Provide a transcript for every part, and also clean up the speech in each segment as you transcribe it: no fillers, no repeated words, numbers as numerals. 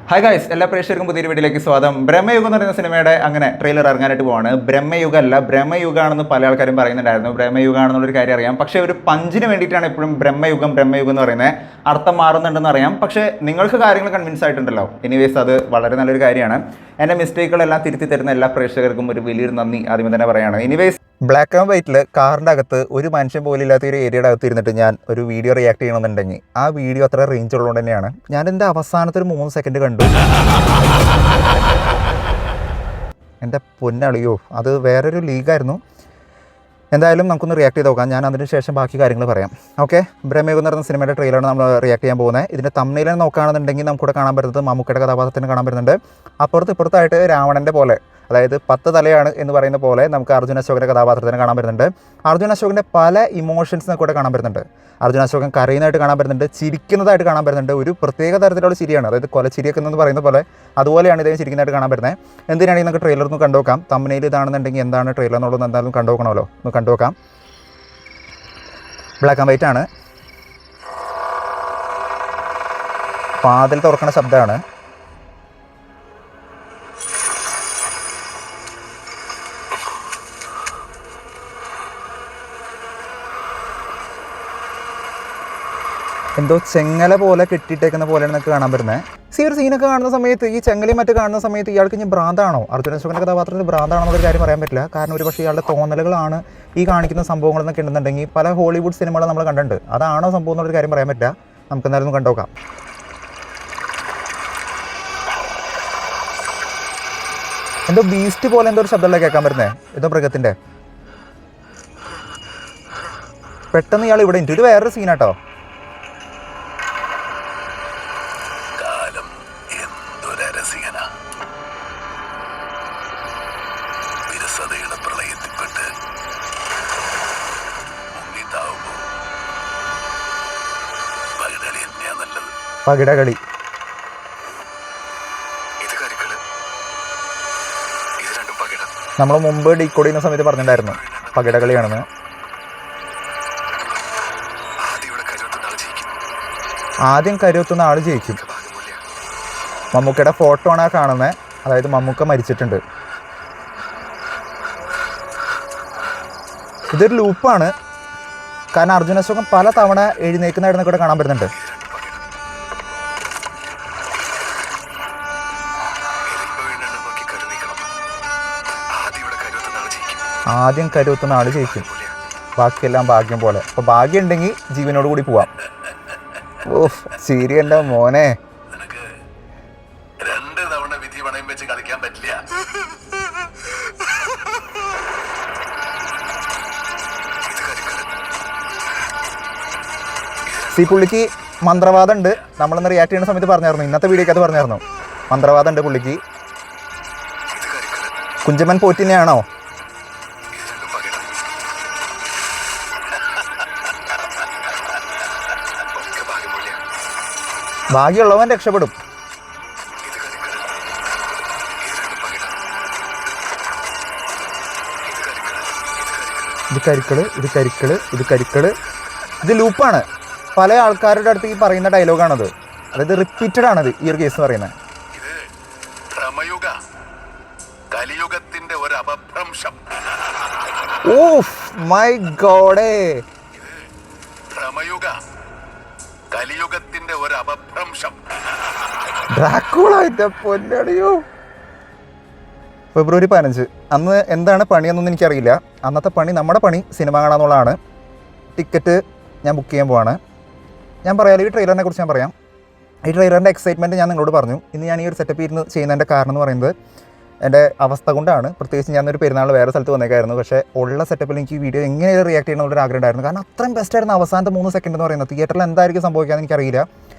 Hi guys, എല്ലാ പ്രേക്ഷകർക്കും പുതിയൊരു വീഡിയോയിലേക്ക് സ്വാഗതം. ബ്രഹ്മയുഗം എന്ന് പറയുന്ന സിനിമയുടെ അങ്ങനെ ട്രെയിലർ ഇറങ്ങാനായിട്ട് പോവാണ്. ബ്രഹ്മയുഗം അല്ല, ബ്രഹ്മയുഗാണെന്ന് പല ആൾക്കാരും പറയുന്നുണ്ടായിരുന്നു. ബ്രഹ്മയുഗാണെന്നുള്ളൊരു കാര്യം അറിയാം, പക്ഷേ ഒരു പഞ്ചിന് വേണ്ടിയിട്ടാണ് എപ്പോഴും ബ്രഹ്മയുഗം എന്ന് പറയുന്നത്. അർത്ഥം മാറുന്നുണ്ടെന്ന് അറിയാം, പക്ഷേ നിങ്ങൾക്ക് കാര്യങ്ങൾ കൺവിൻസ് ആയിട്ടുണ്ടല്ലോ. എനിവേസ്, അത് വളരെ നല്ലൊരു കാര്യമാണ്. എൻ്റെ മിസ്റ്റേക്കുകളെല്ലാം തിരുത്തി തരുന്ന എല്ലാ പ്രേക്ഷകർക്കും ഒരു വലിയൊരു നന്ദി ആദ്യം തന്നെ പറയുകയാണ്. എനിവേസ്, ബ്ലാക്ക് ആൻഡ് വൈറ്റിൽ കാറിൻ്റെ അകത്ത് ഒരു മനുഷ്യൻ പോലും ഇല്ലാത്ത ഒരു ഏരിയയുടെ അകത്ത് ഇരുന്നിട്ട് ഞാൻ ഒരു വീഡിയോ റിയാക്ട് ചെയ്യണമെന്നുണ്ടെങ്കിൽ ആ വീഡിയോ അത്ര റേഞ്ച് ഉള്ളതുകൊണ്ട് തന്നെയാണ് ഞാൻ എൻ്റെ അവസാനത്തെ ഒരു 3 സെക്കൻഡ് കണ്ടു. എൻ്റെ പൊന്നളിയോ, അത് വേറൊരു ലീഗായിരുന്നു. എന്തായാലും നമുക്കൊന്ന് റിയാക്ട് ചെയ്ത് നോക്കാം. ഞാൻ അതിന് ശേഷം ബാക്കി കാര്യങ്ങൾ പറയാം. ഓക്കെ, ബ്രഹ്മയുഗം എന്ന് പറയുന്ന സിനിമയുടെ ട്രെയിലറാണ് നമ്മൾ റിയാക്ട് ചെയ്യാൻ പോകുന്നത്. ഇതിൻ്റെ തമ്മിൽ നോക്കുകയാണെന്നുണ്ടെങ്കിൽ നമുക്കിവിടെ കാണാൻ പറ്റുന്നത് മമ്മൂക്കയുടെ കഥാപാത്രത്തിന് കാണാൻ പറ്റുന്നുണ്ട്. ഇപ്പുറത്തായിട്ട് രാവണൻ്റെ പോലെ, അതായത് 10 തലയാണ് എന്ന് പറയുന്ന പോലെ നമുക്ക് അർജുൻ അശോകൻ്റെ കഥാപാത്രത്തിന് കാണാൻ പറ്റുന്നുണ്ട്. അർജുൻ അശോകൻ്റെ പല ഇമോഷൻസിനെ കൂടെ കാണാൻ പറ്റുന്നുണ്ട്. അർജുൻ അശോകൻ കരയുന്നതായിട്ട് കാണാൻ പറ്റുന്നുണ്ട്, ചിരിക്കുന്നതായിട്ട് കാണാൻ പറ്റുന്നുണ്ട്. ഒരു പ്രത്യേക തരത്തിലുള്ള ചിരിയാണ്, അതായത് കൊലച്ചിരിയൊക്കെ എന്ന് പറയുന്ന പോലെ അതുപോലെയാണ് ഇദ്ദേഹം ചിരിക്കുന്നതായിട്ട് കാണാൻ പറ്റുന്നത്. എന്തിനാണെങ്കിൽ നമുക്ക് ട്രെയിലർ ഒന്ന് കണ്ടുനോക്കാം. തമ്മിൽ ഇതാണെന്നുണ്ടെങ്കിൽ എന്താണ് ട്രെയിലർ എന്നുള്ളത് എന്തായാലും കണ്ടുനോക്കണമല്ലോ. ഒന്ന് കണ്ടുനോക്കാം. ബ്ലാക്ക് ആൻഡ് വൈറ്റ് ആണ്, വാതിൽ തുറക്കണ ശബ്ദമാണ്. എന്തോ ചെങ്ങല പോലെ കെട്ടിയിട്ടേക്കുന്ന പോലെയാണ് നമുക്ക് കാണാൻ പറ്റുന്നത്. ഈ ഒരു സീനൊക്കെ കാണുന്ന സമയത്ത്, ഈ ചെങ്ങലയും മറ്റു കാണുന്ന സമയത്ത് ഇയാൾക്ക് ഇനി ഭ്രാന്താണോ, അർജുൻ അശോകൻ്റെ കഥാപാത്രത്തിന് ഭ്രാന്താണോ എന്നൊരു കാര്യം പറയാൻ പറ്റില്ല. കാരണം ഒരു പക്ഷേ ഇയാളുടെ തോന്നലുകളാണ് ഈ കാണിക്കുന്ന സംഭവങ്ങളെന്നൊക്കെ ഉണ്ടെന്നുണ്ടെങ്കിൽ പല ഹോളിവുഡ് സിനിമകൾ നമ്മൾ കണ്ടിട്ടുണ്ട്. അതാണോ സംഭവം എന്നുള്ളൊരു കാര്യം പറയാൻ പറ്റില്ല. നമുക്ക് എന്തായാലും ഒന്ന് കണ്ടുനോക്കാം. എന്തോ ബീസ്റ്റ് പോലെ എന്തോ ഒരു ശബ്ദമല്ലേ കേൾക്കാൻ പറ്റുന്നത്, എന്തോ മൃഗത്തിൻ്റെ. പെട്ടെന്ന് ഇയാൾ ഇവിടെ ഉണ്ട്. ഇത് വേറൊരു സീനാട്ടോ. പകിടകളി, നമ്മൾ മുമ്പ് ഡീകോഡ് ചെയ്യുന്ന സമയത്ത് പറഞ്ഞിട്ടുണ്ടായിരുന്നു പകിടകളിയാണെന്ന്. ആദ്യം കരുത്തുന്ന ആൾ ജയിക്കും. മമ്മൂക്കയുടെ ഫോട്ടോ ആണ് ആ കാണുന്നത്, അതായത് മമ്മൂക്ക മരിച്ചിട്ടുണ്ട്. ഇതൊരു ലൂപ്പാണ്, കാരണം അർജുൻ അശോകൻ പല തവണ എഴുന്നേക്കുന്നതായിരുന്നു കൂടെ കാണാൻ പറ്റുന്നുണ്ട്. ആദ്യം കരുത്തുന്ന ആൾ ജയിക്കും, ബാക്കിയെല്ലാം ഭാഗ്യം പോലെ. അപ്പോൾ ഭാഗ്യം ഉണ്ടെങ്കിൽ ജീവനോട് കൂടി പോവാം. ഓഹ്, ശരി എൻ്റെ മോനെ. പുള്ളിക്ക് മന്ത്രവാദം ഉണ്ട്. നമ്മളൊന്ന് റിയാക്ട് ചെയ്യുന്ന സമയത്ത് പറഞ്ഞായിരുന്നു, ഇന്നത്തെ വീഡിയോക്ക് അത് പറഞ്ഞായിരുന്നു. മന്ത്രവാദം ഉണ്ട് പുള്ളിക്ക്. കുഞ്ചമൻ പോറ്റിനെയാണോ? ഭാഗ്യമുള്ളവൻ രക്ഷപ്പെടും. ഇത് കരിക്കള്. ഇത് ലൂപ്പാണ്. പല ആൾക്കാരുടെ അടുത്ത് ഈ പറയുന്ന ഡയലോഗാണത്, അതായത് റിപ്പീറ്റഡ് ആണത് ഈ ഒരു കേസ് എന്ന് പറയുന്നത്. ഓഹ് മൈ ഗോഡ്, കലിയുഗത്തിന്റെ ഒരു അപഭ്രംശം. പൊന്നടിയോ. ഫെബ്രുവരി 15 അന്ന് എന്താണ് പണിയെന്നൊന്നും എനിക്കറിയില്ല. അന്നത്തെ പണി, നമ്മുടെ പണി സിനിമ കാണാന്നുള്ളതാണ്. ടിക്കറ്റ് ഞാൻ ബുക്ക് ചെയ്യാൻ പോവാണ്. ഞാൻ പറയാമല്ലോ, ഈ ട്രെയിലറിനെ കുറിച്ച് ഞാൻ പറയാം. ഈ ട്രെയിലറിൻ്റെ എക്സൈറ്റ്മെൻറ്റ് ഞാൻ നിങ്ങളോട് പറഞ്ഞു. ഇന്ന് ഞാൻ ഈ ഒരു സെറ്റപ്പ് ഇരുന്ന് ചെയ്യുന്നതിൻ്റെ കാരണം എന്ന് പറയുന്നത് എൻ്റെ അവസ്ഥ കൊണ്ടാണ്. പ്രത്യേകിച്ച് ഞാനൊരു പെരുന്നാൾ വേറെ സ്ഥലത്ത് വന്നേക്കായിരുന്നു. പക്ഷേ ഉള്ള സെറ്റപ്പിൽ എനിക്ക് വീഡിയോ എങ്ങനെ റിയാക്ട് ചെയ്യണമെന്നൊരു ആഗ്രഹം ഉണ്ടായിരുന്നു. കാരണം അത്രയും ബെസ്റ്റായിരുന്നു അവസാനത്തെ 3 സെക്കൻഡ് എന്ന് പറയുന്നത്. തിയേറ്ററിൽ എന്തായിരിക്കും സംഭവിക്കാമെന്ന് എനിക്കറിയില്ല.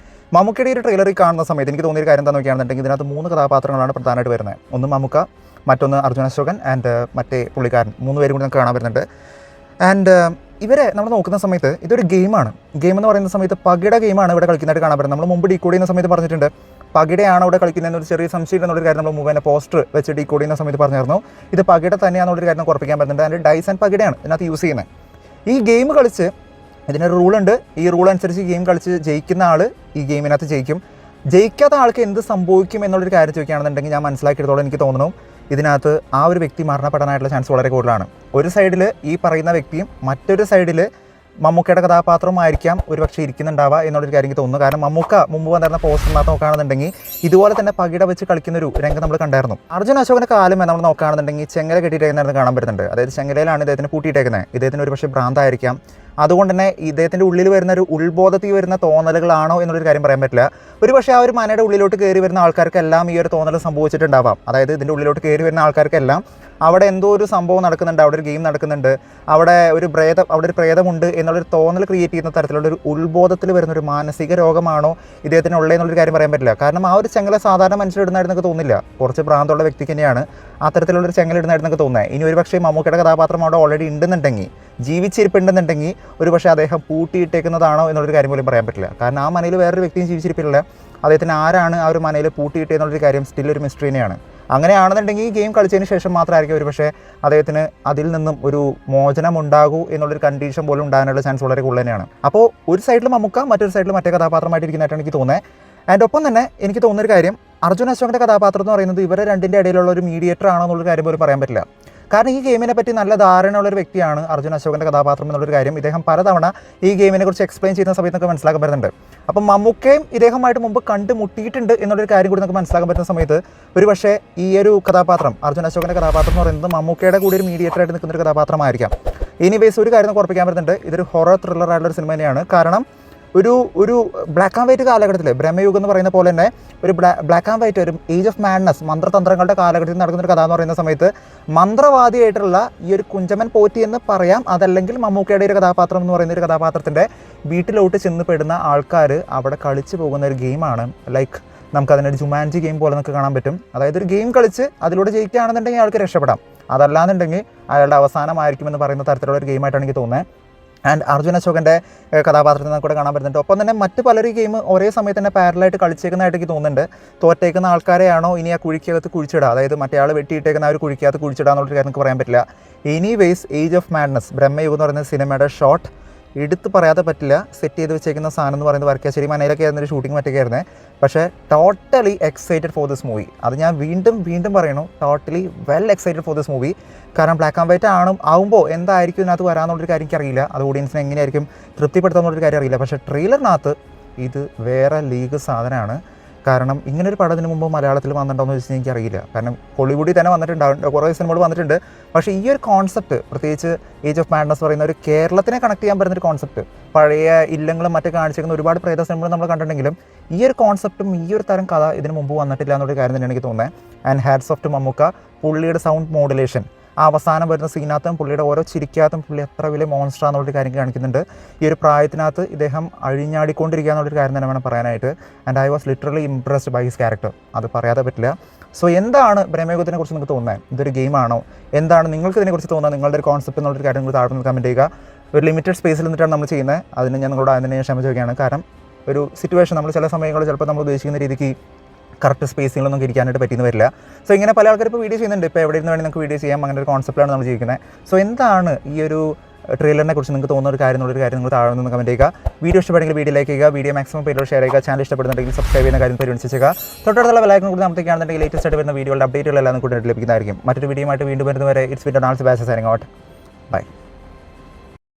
മമ്മൂക്കയുടെ ഒരു ട്രെയിലറിൽ കാണുന്ന സമയത്ത് എനിക്ക് തോന്നിയൊരു കാര്യം എന്താണെന്ന് നോക്കുകയാണെന്നുണ്ടെങ്കിൽ ഇതിനകത്ത് 3 കഥാപാത്രങ്ങളാണ് പ്രധാനമായിട്ട് വരുന്നത്. ഒന്ന് മമ്മൂക്ക, മറ്റൊന്ന് അർജുൻ അശോകൻ ആൻഡ് മറ്റേ പുള്ളിക്കാരൻ. 3 പേരും കൂടി നമുക്ക് കാണാൻ വരുന്നുണ്ട്. ആൻഡ് ഇവരെ നമ്മൾ നോക്കുന്ന സമയത്ത് ഇതൊരു ഗെയിമാണ്. ഗെയിം എന്ന് പറയുന്ന സമയത്ത് പകിട ഗെയിമാണ് ഇവിടെ കളിക്കുന്നതായിട്ട് കാണാൻ പറ്റുന്നത്. നമ്മൾ മുമ്പ് ഡീകോഡ് ചെയ്യുന്ന സമയത്ത് പറഞ്ഞിട്ടുണ്ട് പകിടയാണ് അവിടെ കളിക്കുന്നതെന്നൊരു ചെറിയ സംശയം എന്നുള്ളൊരു കാര്യം നമ്മൾ മുമ്പ് തന്നെ പോസ്റ്റർ വെച്ച് ഡീകോഡ് ചെയ്യുന്ന സമയത്ത് പറഞ്ഞിരുന്നു. ഇത് പകിട തന്നെയാണെന്നുള്ളൊരു കാര്യം ഉറപ്പിക്കാൻ പറ്റുന്നുണ്ട്. അതിൻ്റെ ഡൈസ് ആൻഡ് പകിടയാണ് ഇതിനകത്ത് യൂസ് ചെയ്യുന്നത്. ഈ ഗെയിം കളിച്ച് ഇതിനൊരു റൂളുണ്ട്. ഈ റൂൾ അനുസരിച്ച് ഗെയിം കളിച്ച് ജയിക്കുന്ന ആൾ ഈ ഗെയിമിനകത്ത് ജയിക്കും. ജയിക്കാത്ത ആൾക്ക് എന്ത് സംഭവിക്കും എന്നുള്ളൊരു കാര്യം ചോദിക്കുകയാണെന്നുണ്ടെങ്കിൽ ഞാൻ മനസ്സിലാക്കിയെടുത്തോളം എനിക്ക് തോന്നുന്നു ഇതിനകത്ത് ആ ഒരു വ്യക്തി മരണപ്പെടാനായിട്ടുള്ള ചാൻസ് വളരെ കൂടുതലാണ്. ഒരു സൈഡിൽ ഈ പറയുന്ന വ്യക്തിയും മറ്റൊരു സൈഡിൽ മമ്മൂക്കയുടെ കഥാപാത്രമായിരിക്കാം ഒരുപക്ഷെ ഇരിക്കുന്നുണ്ടാവുക എന്നുള്ളൊരു കാര്യം എനിക്ക് തോന്നുന്നു. കാരണം മമ്മൂക്ക മുമ്പ് വന്നിരുന്ന പോസ്റ്ററിനകത്ത് നോക്കുകയാണെന്നുണ്ടെങ്കിൽ ഇതുപോലെ തന്നെ പകിട വെച്ച് കളിക്കുന്നൊരു രംഗം നമ്മൾ കണ്ടായിരുന്നു. അർജുൻ അശോകൻ്റെ കാലം നമ്മൾ നോക്കുകയാണെന്നുണ്ടെങ്കിൽ ചെങ്ങല കെട്ടിയിട്ടേക്കുന്നത് കാണാൻ പറ്റുന്നുണ്ട്. അതായത് ചെങ്ങലയിലാണ് ഇദ്ദേഹത്തിന് പൂട്ടിയിട്ടേക്കുന്നത്. ഇദ്ദേഹത്തിന് ഒരുപക്ഷെ ഭ്രാന്തായിരിക്കാം. അതുകൊണ്ട് തന്നെ ഇദ്ദേഹത്തിൻ്റെ ഉള്ളിൽ വരുന്ന ഒരു ഉൾബോധത്തിൽ വരുന്ന തോന്നലുകളാണോ എന്നുള്ളൊരു കാര്യം പറയാൻ പറ്റില്ല. ഒരുപക്ഷെ ആ ഒരു മനയുടെ ഉള്ളിലോട്ട് കയറി വരുന്ന ആൾക്കാർക്കെല്ലാം ഈ ഒരു തോന്നൽ സംഭവിച്ചിട്ടുണ്ടാവാം. അതായത് ഇതിൻ്റെ ഉള്ളിലോട്ട് കയറി വരുന്ന ആൾക്കാർക്കെല്ലാം അവിടെ എന്തോ ഒരു സംഭവം നടക്കുന്നുണ്ട്, അവിടെ ഒരു ഗെയിം നടക്കുന്നുണ്ട്, അവിടെ ഒരു പ്രേതമുണ്ട് എന്നുള്ളൊരു തോന്നൽ ക്രിയേറ്റ് ചെയ്യുന്ന തരത്തിലുള്ള ഒരു ഉൾബോധത്തിൽ വരുന്ന ഒരു മാനസിക രോഗമാണോ ഇദ്ദേഹത്തിന് ഉള്ളതെന്നുള്ളൊരു കാര്യം പറയാൻ പറ്റില്ല. കാരണം ആ ഒരു ചെങ്ങല സാധാരണ മനുഷ്യരിടുന്നതായിട്ട് തോന്നില്ല. കുറച്ച് ഭ്രാന്തുള്ള വ്യക്തിക്ക് തന്നെയാണ് അത്തരത്തിലുള്ളൊരു ചെങ്ങല ഇടുന്നതായിട്ട് തോന്നുന്നത്. ഇനി ഒരു പക്ഷേ മമ്മൂക്കയുടെ കഥാപാത്രം അവിടെ ഓൾറെഡി ഉണ്ടെന്നുണ്ടെങ്കിൽ, ജീവിച്ചിരിപ്പുണ്ടെന്നുണ്ടെങ്കിൽ ഒരു പക്ഷേ അദ്ദേഹം പൂട്ടിയിട്ടേക്കുന്നതാണോ എന്നുള്ളൊരു കാര്യം പോലും പറയാൻ പറ്റില്ല. കാരണം ആ മനയിൽ വേറൊരു വ്യക്തിയും ജീവിച്ചിരിപ്പില്ല. അദ്ദേഹത്തിന് ആരാണ് ആ ഒരു മനയിൽ പൂട്ടിയിട്ടെന്നുള്ളൊരു കാര്യം സ്റ്റിൽ ഒരു മിസ്റ്ററി തന്നെയാണ്. അങ്ങനെയാണെന്നുണ്ടെങ്കിൽ ഈ ഗെയിം കളിച്ചതിന് ശേഷം മാത്രമായിരിക്കും ഒരു പക്ഷേ അദ്ദേഹത്തിന് അതിൽ നിന്നും ഒരു മോചനം ഉണ്ടാകൂ എന്നുള്ളൊരു കണ്ടീഷൻ പോലും ഉണ്ടാകാനുള്ള ചാൻസ് വളരെ കൂടുതൽ തന്നെയാണ്. അപ്പോൾ ഒരു സൈഡിൽ മമ്മൂക്ക, മറ്റൊരു സൈഡിൽ മറ്റേ കഥാപാത്രമായിട്ടിരിക്കുന്നതായിട്ടാണ് എനിക്ക് തോന്നുന്നത്. ആൻഡ് ഒപ്പം തന്നെ എനിക്ക് തോന്നുന്നൊരു കാര്യം, അർജുൻ അശോകൻ്റെ കഥാപാത്രം എന്ന് പറയുന്നത് ഇവരെ രണ്ടിൻ്റെ ഇടയിലുള്ള ഒരു മീഡിയേറ്റർ ആണോ എന്നുള്ളൊരു കാര്യം പോലും പറയാൻ പറ്റില്ല. കാരണം ഈ ഗെയിമിനെ പറ്റി നല്ല ധാരണയുള്ളൊരു വ്യക്തിയാണ് അർജുൻ അശോകൻ്റെ കഥാപാത്രം എന്നുള്ളൊരു കാര്യം ഇദ്ദേഹം പലതവണ ഈ ഗെയിമിനെ കുറിച്ച് എക്സ്പ്ലെയിൻ ചെയ്യുന്ന സമയത്തൊക്കെ മനസ്സിലാക്കാൻ പറ്റുന്നുണ്ട്. അപ്പം മമ്മൂക്കയും ഇദ്ദേഹമായിട്ട് മുമ്പ് കണ്ടുമുട്ടിയിട്ടുണ്ട് എന്നുള്ളൊരു കാര്യം കൂടി നമുക്ക് മനസ്സിലാക്കാൻ പറ്റുന്ന സമയത്ത് ഒരു പക്ഷേ ഈ ഒരു കഥാപാത്രം, അർജുൻ അശോകൻ്റെ കഥാപാത്രം എന്ന് പറയുന്നത് മമ്മൂക്കയുടെ കൂടി ഒരു മീഡിയേറ്ററായിട്ട് നിൽക്കുന്നൊരു കഥാപാത്രമായിരിക്കാം. എനിവേസ് ഒരു കാര്യം ഉറപ്പിക്കാൻ പറ്റുന്നുണ്ട്, ഇതൊരു ഹൊറർ ത്രില്ലർ ആയിട്ടുള്ളൊരു സിനിമ തന്നെയാണ്. കാരണം ഒരു ബ്ലാക്ക് ആൻഡ് വൈറ്റ് കാലഘട്ടത്തിൽ, ബ്രഹ്മയുഗം എന്ന് പറയുന്ന പോലെ തന്നെ ഒരു ബ്ലാക്ക് ആൻഡ് വൈറ്റ്, ഒരു ഏജ് ഓഫ് മാഡ്നസ്, മന്ത്രതന്ത്രങ്ങളുടെ കാലഘട്ടത്തിൽ നടക്കുന്നൊരു കഥ എന്ന് പറയുന്ന സമയത്ത് മന്ത്രവാദിയായിട്ടുള്ള ഈ ഒരു കുഞ്ചമൻ പോറ്റി എന്ന് പറയാം, അതല്ലെങ്കിൽ മമ്മൂക്കയുടെ ഒരു കഥാപാത്രം എന്ന് പറയുന്ന ഒരു കഥാപാത്രത്തിൻ്റെ വീട്ടിലോട്ട് ചെന്ന് പെടുന്ന ആൾക്കാർ അവിടെ കളിച്ച് പോകുന്ന ഒരു ഗെയിമാണ്. ലൈക്ക് നമുക്കതിനൊരു ജുമാൻജി ഗെയിം പോലെ നമുക്ക് കാണാൻ പറ്റും. അതായത് ഒരു ഗെയിം കളിച്ച് അതിലൂടെ ജയിക്കുകയാണെന്നുണ്ടെങ്കിൽ അയാൾക്ക് രക്ഷപ്പെടാം, അതല്ലാന്നുണ്ടെങ്കിൽ അയാളുടെ അവസാനമായിരിക്കുമെന്ന് പറയുന്ന തരത്തിലുള്ള ഒരു ഗെയിമായിട്ടാണ് എനിക്ക് തോന്നുന്നത്. ആൻഡ് അർജുൻ അശോകൻ്റെ കഥാപാത്രത്തിൽ നമുക്ക് കാണാൻ പറ്റുന്നുണ്ട്. ഒപ്പം തന്നെ മറ്റ് പലരും ഗെയിം ഒരേ സമയത്ത് തന്നെ പാരലായിട്ട് കളിച്ചേക്കുന്നതായിട്ട് എനിക്ക് തോന്നുന്നുണ്ട്. തോറ്റേക്കുന്ന ആൾക്കാരെയാണോ ഇനി ആ കുഴിക്കകത്ത് കുഴിച്ചിടുക, അതായത് മറ്റേ ആൾ വെട്ടിയിട്ടേക്കുന്ന ആ ഒരു കുഴിക്കകത്ത് കുഴിച്ചിടുക എന്നുള്ളൊരു കാര്യം നമുക്ക് പറയാൻ പറ്റില്ല. Anyways age of madness, Bramayugam എന്ന് പറയുന്ന സിനിമയുടെ ഷോട്ട് എടുത്ത് പറയാതെ പറ്റില്ല. സെറ്റ് ചെയ്ത് വെച്ചേക്കുന്ന സാധനം എന്ന് പറയുന്നത് വരക്കാശ്ശേരി മനയിലൊക്കെ ആയിരുന്നൊരു ഷൂട്ടിംഗ് മറ്റൊക്കെ ആയിരുന്നേ. പക്ഷേ totally excited for this movie. അത് ഞാൻ വീണ്ടും പറയണു, totally well excited for this movie. കാരണം ബ്ലാക്ക് ആൻഡ് വൈറ്റ് ആവുമ്പോൾ എന്തായിരിക്കും ഇതിനകത്ത് വരാമെന്നുള്ളൊരു കാര്യം എനിക്കറിയില്ല. അത് ഓഡിയൻസിനെ എങ്ങനെയായിരിക്കും തൃപ്തിപ്പെടുത്താമെന്നുള്ളൊരു കാര്യം അറിയില്ല. പക്ഷേ ട്രെയിലറിനകത്ത് ഇത് വേറെ ലീഗ് സാധനമാണ്. കാരണം ഇങ്ങനൊരു പടം ഇതിന് മുമ്പ് മലയാളത്തിൽ വന്നിട്ടുണ്ടോയെന്ന് വെച്ചാൽ എനിക്കറിയില്ല. കാരണം ഹോളിവുഡിൽ തന്നെ വന്നിട്ടുണ്ടാവും, കുറേ സിനിമകൾ വന്നിട്ടുണ്ട്. പക്ഷേ ഈ ഒരു കോൺസെപ്റ്റ്, പ്രത്യേകിച്ച് ഏജ് ഓഫ് മാഡ്നസ് പറയുന്ന ഒരു കേരളത്തിനെ കണക്ട് ചെയ്യാൻ പറ്റുന്നൊരു കോൺസെപ്റ്റ്, പഴയ ഇല്ലങ്ങളും മറ്റു കാണിച്ചിരിക്കുന്ന ഒരുപാട് പ്രേത സിനിമകൾ നമ്മൾ കണ്ടിട്ടുണ്ടെങ്കിലും ഈ ഒരു കോൺസെപ്റ്റും ഈ ഒരു തരം കഥ ഇതിന് മുമ്പ് വന്നിട്ടില്ല എന്നൊരു കാര്യം തന്നെയാണ് എനിക്ക് തോന്നുന്നത്. And hats off to Mammukka. പുള്ളിയുടെ സൗണ്ട് മോഡുലേഷൻ, ആ അവസാനം വരുന്ന സീനകത്തും പുള്ളിയുടെ ഓരോ ചിരിക്കകത്തും പുള്ളി എത്ര വലിയ മോൺസ്റ്റർ ആണെന്നുള്ളൊരു കാര്യം കാണിക്കുന്നുണ്ട്. ഈ ഒരു പ്രായത്തിനകത്ത് ഇദ്ദേഹം അഴിഞ്ഞാടിക്കൊണ്ടിരിക്കുക എന്നുള്ളൊരു കാര്യം തന്നെ വേണം പറയാനായിട്ട്. And I was literally impressed by his character. അത് പറയാതെ പറ്റില്ല. സോ എന്താണ് ബ്രഹ്മയുഗത്തിനെ കുറിച്ച് നിങ്ങൾക്ക് തോന്നുന്നത്? ഇതൊരു ഗെയിമാണോ? എന്താണ് നിങ്ങൾക്ക് ഇതിനെക്കുറിച്ച് തോന്നുന്നത്? നിങ്ങളുടെ ഒരു കോൺസെപ്റ്റ് എന്നുള്ളൊരു കാര്യം നിങ്ങൾ താഴെ നിന്ന് കമൻറ്റ് ചെയ്യുക. ഒരു ലിമിറ്റഡ് സ്പേസിൽ നിന്നിട്ടാണ് നമ്മൾ ചെയ്യുന്നത്. അതിന് ഞാൻ നിങ്ങളോട് അതിനെ ക്ഷമ ചോദിക്കുകയാണ്. കാരണം ഒരു സിറ്റുവേഷൻ നമ്മൾ ചില സമയങ്ങളിൽ ചിലപ്പോൾ നമ്മൾ ഉദ്ദേശിക്കുന്ന രീതിക്ക് കറക്റ്റ് സ്പേസിലൊന്നും ഇരിക്കാനായിട്ട് പറ്റിയെന്ന് വരില്ല. സോ ഇങ്ങനെ പല ആൾക്കാർ ഇപ്പോൾ വീഡിയോ ചെയ്യുന്നുണ്ട്. ഇപ്പോൾ എവിടെ നിന്ന് വേണമെങ്കിൽ നമുക്ക് വീഡിയോ ചെയ്യാം, അങ്ങനെ ഒരു കോൺസെപ്റ്റിലാണ് നമ്മൾ ജീവിക്കുന്നത്. സോ എന്താണ് ഈ ഒരു ട്രെയിലറിനെ കുറിച്ച് നിങ്ങൾക്ക് തോന്നുന്ന ഒരു കാര്യം നിങ്ങൾ താഴെ നിന്ന് കമൻറ്റ് ചെയ്യുക. വീഡിയോ ഇഷ്ടപ്പെടുമെങ്കിൽ വീഡിയോ ലൈക്ക് ചെയ്യുക, വീഡിയോ മാക്സിമം പേരോട് ഷെയർ ചെയ്യുക. ചാനൽ ഇഷ്ടപ്പെടുന്നുണ്ടെങ്കിൽ സബ്സ്ക്രൈബ് ചെയ്യുന്ന കാര്യം പരിഗണിച്ചേക്കുക. തൊട്ടടുത്തുള്ള ബെല്ലൈക്കൺ കൂടി നമുക്കാണെന്നുണ്ടെങ്കിൽ ലേറ്റസ്റ്റ് ആയിട്ട് വരുന്ന വീഡിയോയുടെ അപ്ഡേറ്റുകളെല്ലാം കൂടി ലഭിക്കുന്നതായിരിക്കും. മറ്റൊരു വീഡിയോ ആയിട്ട് വീണ്ടും വരുന്നവരെ it's with dance bass signing out. By.